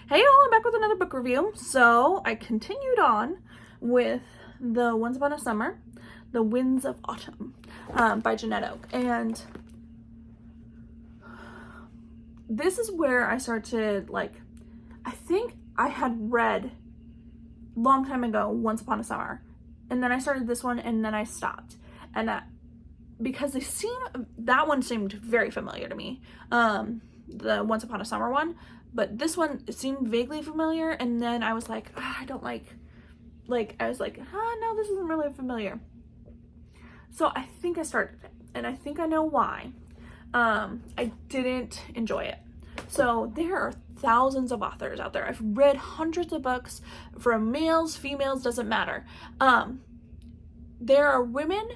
Hey y'all, I'm back with another book review. So I continued on with the Once Upon a Summer, The Winds of Autumn by Janette. And this is where I started I think I had read long time ago Once Upon a Summer. And then I started this one and then I stopped. And because that one seemed very familiar to me. The Once Upon a Summer one. But this one seemed vaguely familiar, and then I was like, I don't no, this isn't really familiar. So I think I started it, and I think I know why. I didn't enjoy it. So there are thousands of authors out there. I've read hundreds of books from males, females, doesn't matter. There are women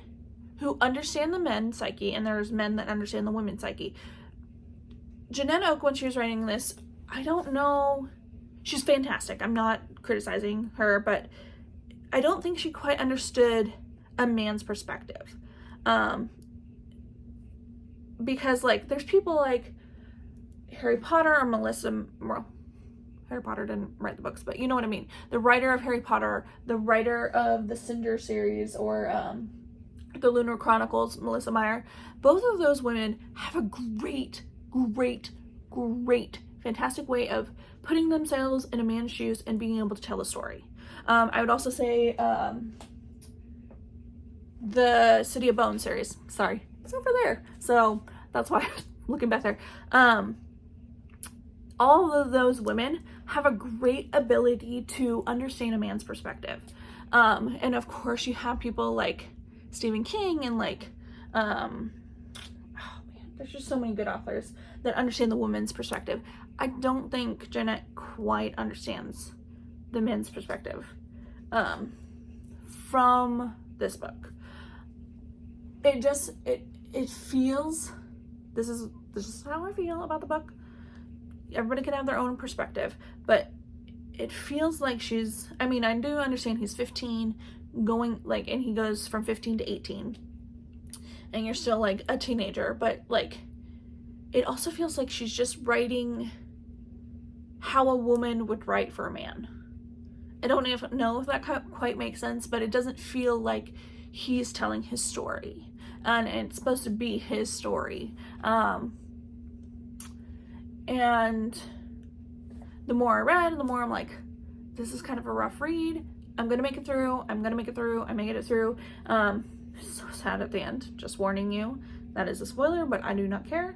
who understand the men's psyche, and there's men that understand the women's psyche. Janette Oak, when she was writing this, I don't know, she's fantastic. I'm not criticizing her, but I don't think she quite understood a man's perspective. Because there's people like Harry Potter or Harry Potter didn't write the books, but you know what I mean. The writer of Harry Potter, the writer of the Cinder series, or the Lunar Chronicles, Melissa Meyer. Both of those women have a great, fantastic way of putting themselves in a man's shoes and being able to tell a story. I would also say the City of Bones series. Sorry, it's over there. So that's why I was looking back there. All of those women have a great ability to understand a man's perspective. And of course you have people like Stephen King and there's just so many good authors that understand the woman's perspective. I don't think Janette quite understands the men's perspective from this book. It feels, this is how I feel about the book. Everybody can have their own perspective, but it feels like I do understand he's 15 and he goes from 15 to 18. And you're still a teenager, but it also feels like she's just writing how a woman would write for a man. I don't know if that quite makes sense, but it doesn't feel like he's telling his story, and it's supposed to be his story. And the more I read, the more I'm like, this is kind of a rough read. I'm gonna make it through. I made it through. So sad at the end, just warning you. That is a spoiler, but I do not care.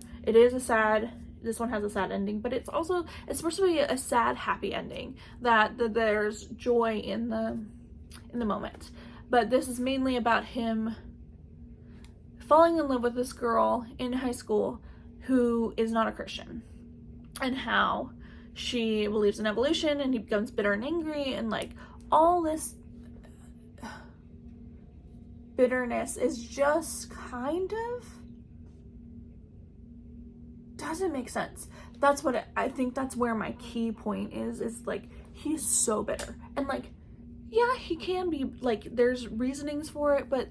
This one has a sad ending, but it's supposed to be a sad, happy ending, that there's joy in the moment. But this is mainly about him falling in love with this girl in high school who is not a Christian, and how she believes in evolution, and he becomes bitter and angry, and all this bitterness is just kind of doesn't make sense. That's what I think that's where my key point is he's so bitter, and yeah, he can be there's reasonings for it, but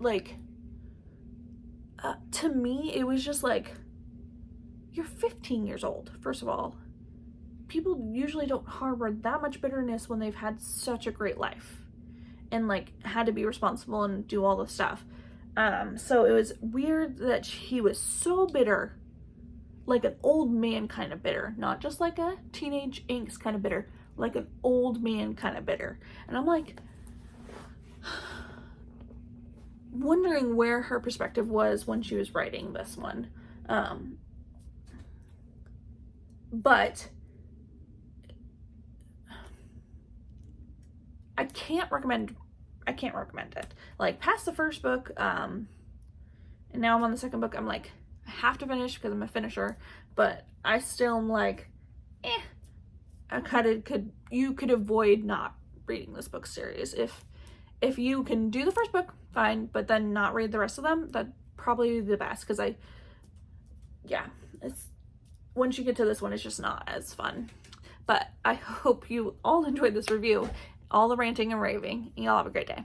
to me it was just you're 15 years old. First of all, people usually don't harbor that much bitterness when they've had such a great life and had to be responsible and do all the stuff. So it was weird that he was so bitter, an old man kind of bitter, not just a teenage angst kind of bitter, an old man kind of bitter. And I'm wondering where her perspective was when she was writing this one. But I can't recommend it. Past the first book, and now I'm on the second book, I'm I have to finish because I'm a finisher, but I still am you could avoid not reading this book series. If you can do the first book, fine, but then not read the rest of them, that'd probably be the best, because it's once you get to this one, it's just not as fun. But I hope you all enjoyed this review, all the ranting and raving, and y'all have a great day.